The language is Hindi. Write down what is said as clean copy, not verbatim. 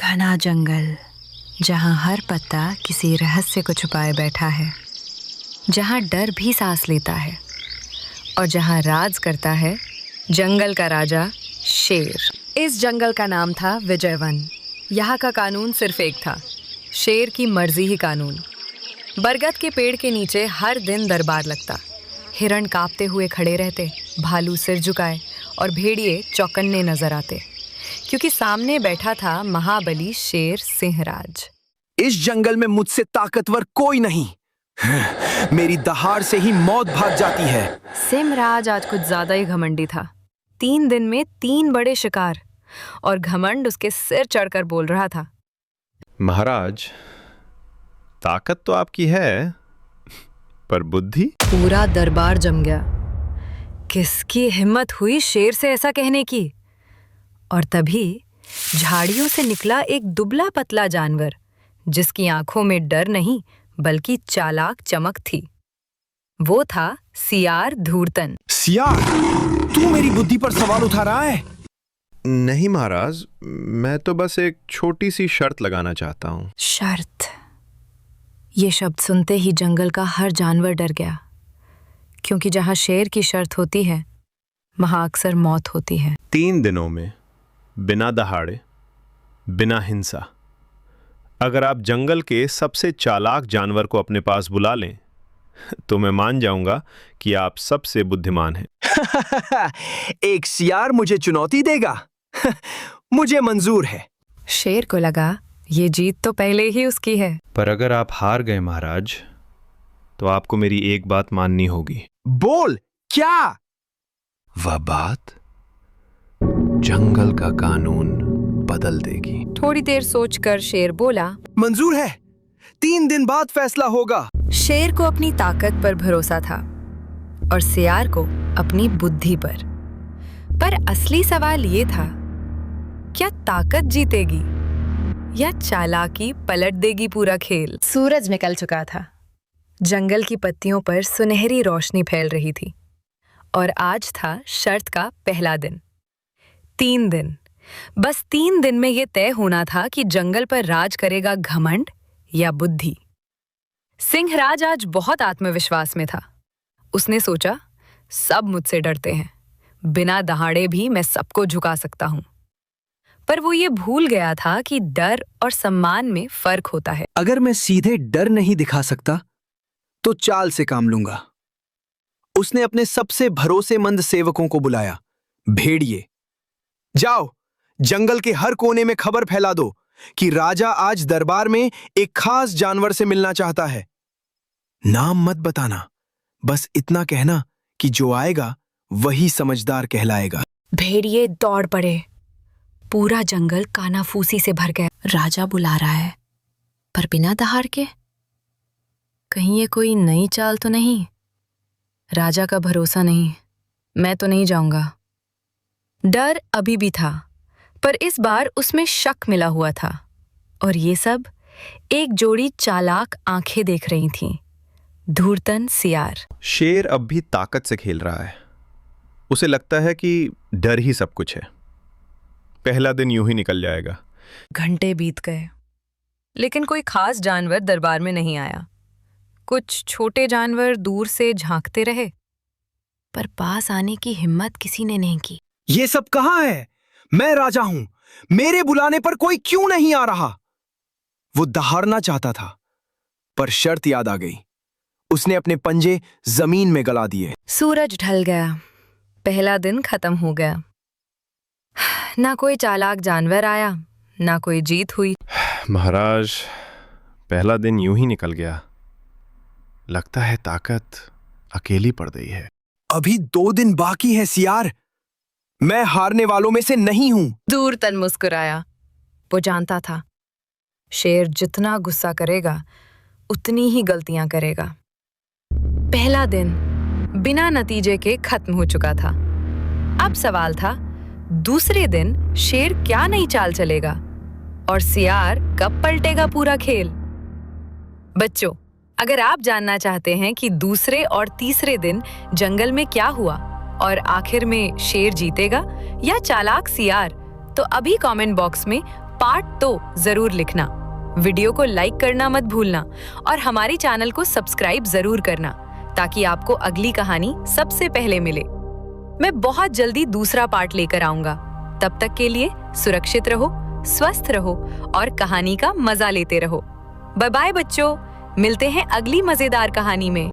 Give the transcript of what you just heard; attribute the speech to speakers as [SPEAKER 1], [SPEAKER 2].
[SPEAKER 1] घना जंगल, जहाँ हर पत्ता किसी रहस्य को छुपाए बैठा है, जहाँ डर भी सांस लेता है और जहाँ राज करता है जंगल का राजा शेर। इस जंगल का नाम था विजयवन। यहाँ का कानून सिर्फ एक था, शेर की मर्जी ही कानून। बरगद के पेड़ के नीचे हर दिन दरबार लगता। हिरण कांपते हुए खड़े रहते, भालू सिर झुकाए और भेड़िए चौकन्ने नजर आते, क्योंकि सामने बैठा था महाबली शेर सिंहराज।
[SPEAKER 2] इस जंगल में मुझसे ताकतवर कोई नहीं। मेरी दहाड़ से ही मौत भाग जाती है।
[SPEAKER 1] सिंहराज आज कुछ ज्यादा ही घमंडी था। 3 दिन में 3 बड़े शिकार, और घमंड उसके सिर चढ़कर बोल रहा था,
[SPEAKER 3] महाराज, ताकत तो आपकी है, पर बुद्धि?
[SPEAKER 1] पूरा दरबार जम गया। किसकी हिम्मत हुई शेर से ऐसा कहने की? और तभी झाड़ियों से निकला एक दुबला पतला जानवर, जिसकी आंखों में डर नहीं बल्कि चालाक चमक थी। वो था सियार धूर्तन।
[SPEAKER 2] सियार, तू मेरी बुद्धि पर सवाल उठा रहा है?
[SPEAKER 3] नहीं महाराज, मैं तो बस एक छोटी सी शर्त लगाना चाहता हूँ।
[SPEAKER 1] शर्त? ये शब्द सुनते ही जंगल का हर जानवर डर गया, क्योंकि जहाँ शेर की शर्त होती है वहाँ अक्सर मौत होती है।
[SPEAKER 3] 3 दिनों में बिना दहाड़े, बिना हिंसा, अगर आप जंगल के सबसे चालाक जानवर को अपने पास बुला लें तो मैं मान जाऊंगा कि आप सबसे बुद्धिमान हैं।
[SPEAKER 2] एक सियार मुझे चुनौती देगा? मुझे मंजूर है।
[SPEAKER 1] शेर को लगा ये जीत तो पहले ही उसकी है।
[SPEAKER 3] पर अगर आप हार गए महाराज, तो आपको मेरी एक बात माननी होगी।
[SPEAKER 2] बोल, क्या?
[SPEAKER 3] वह बात जंगल का कानून बदल देगी।
[SPEAKER 1] थोड़ी देर सोचकर शेर बोला,
[SPEAKER 2] मंजूर है। 3 दिन बाद फैसला होगा।
[SPEAKER 1] शेर को अपनी ताकत पर भरोसा था और सियार को अपनी बुद्धि पर असली सवाल ये था, क्या ताकत जीतेगी या चालाकी पलट देगी पूरा खेल? सूरज निकल चुका था। जंगल की पत्तियों पर सुनहरी रोशनी फैल रही थी और आज था शर्त का पहला दिन। 3 दिन, बस 3 दिन में यह तय होना था कि जंगल पर राज करेगा घमंड या बुद्धि। सिंहराज आज बहुत आत्मविश्वास में था। उसने सोचा, सब मुझसे डरते हैं, बिना दहाड़े भी मैं सबको झुका सकता हूं। पर वो ये भूल गया था कि डर और सम्मान में फर्क होता है।
[SPEAKER 2] अगर मैं सीधे डर नहीं दिखा सकता तो चाल से काम लूंगा। उसने अपने सबसे भरोसेमंद सेवकों को बुलाया। भेड़िए, जाओ जंगल के हर कोने में खबर फैला दो कि राजा आज दरबार में एक खास जानवर से मिलना चाहता है। नाम मत बताना, बस इतना कहना कि जो आएगा वही समझदार कहलाएगा।
[SPEAKER 1] भेड़िए दौड़ पड़े। पूरा जंगल कानाफूसी से भर गया। राजा बुला रहा है, पर बिना दहाड़ के? कहीं ये कोई नई चाल तो नहीं? राजा का भरोसा नहीं, मैं तो नहीं जाऊंगा। डर अभी भी था, पर इस बार उसमें शक मिला हुआ था। और ये सब एक जोड़ी चालाक आंखें देख रही थीं, धूर्तन सियार।
[SPEAKER 3] शेर अब भी ताकत से खेल रहा है। उसे लगता है कि डर ही सब कुछ है। पहला दिन यूं ही निकल जाएगा।
[SPEAKER 1] घंटे बीत गए, लेकिन कोई खास जानवर दरबार में नहीं आया। कुछ छोटे जानवर दूर से झांकते रहे, पर पास आने की हिम्मत किसी ने नहीं की।
[SPEAKER 2] ये सब कहाँ है? मैं राजा हूं, मेरे बुलाने पर कोई क्यों नहीं आ रहा? वो दहाड़ना चाहता था, पर शर्त याद आ गई। उसने अपने पंजे जमीन में गला दिए।
[SPEAKER 1] सूरज ढल गया। पहला दिन खत्म हो गया। ना कोई चालाक जानवर आया, ना कोई जीत हुई।
[SPEAKER 3] महाराज, पहला दिन यूं ही निकल गया। लगता है ताकत अकेली पड़ गई है।
[SPEAKER 2] अभी 2 दिन बाकी है सियार। मैं हारने वालों में से नहीं हूं।
[SPEAKER 1] धूर्तन मुस्कुराया। वो जानता था, शेर जितना गुस्सा करेगा उतनी ही गलतियां करेगा। पहला दिन बिना नतीजे के खत्म हो चुका था। अब सवाल था, दूसरे दिन शेर क्या नई चाल चलेगा और सियार कब पलटेगा पूरा खेल? बच्चों, अगर आप जानना चाहते हैं कि दूसरे और तीसरे दिन जंगल में क्या हुआ और आखिर में शेर जीतेगा या चालाक सियार, तो अभी कमेंट बॉक्स में पार्ट 2 जरूर लिखना। वीडियो को लाइक करना मत भूलना और हमारे चैनल को सब्सक्राइब जरूर करना ताकि आपको अगली कहानी सबसे पहले मिले। मैं बहुत जल्दी दूसरा पार्ट लेकर आऊंगा। तब तक के लिए सुरक्षित रहो, स्वस्थ रहो और कहानी का मजा लेते रहो। बाय बाय बच्चों, मिलते हैं अगली मजेदार कहानी में।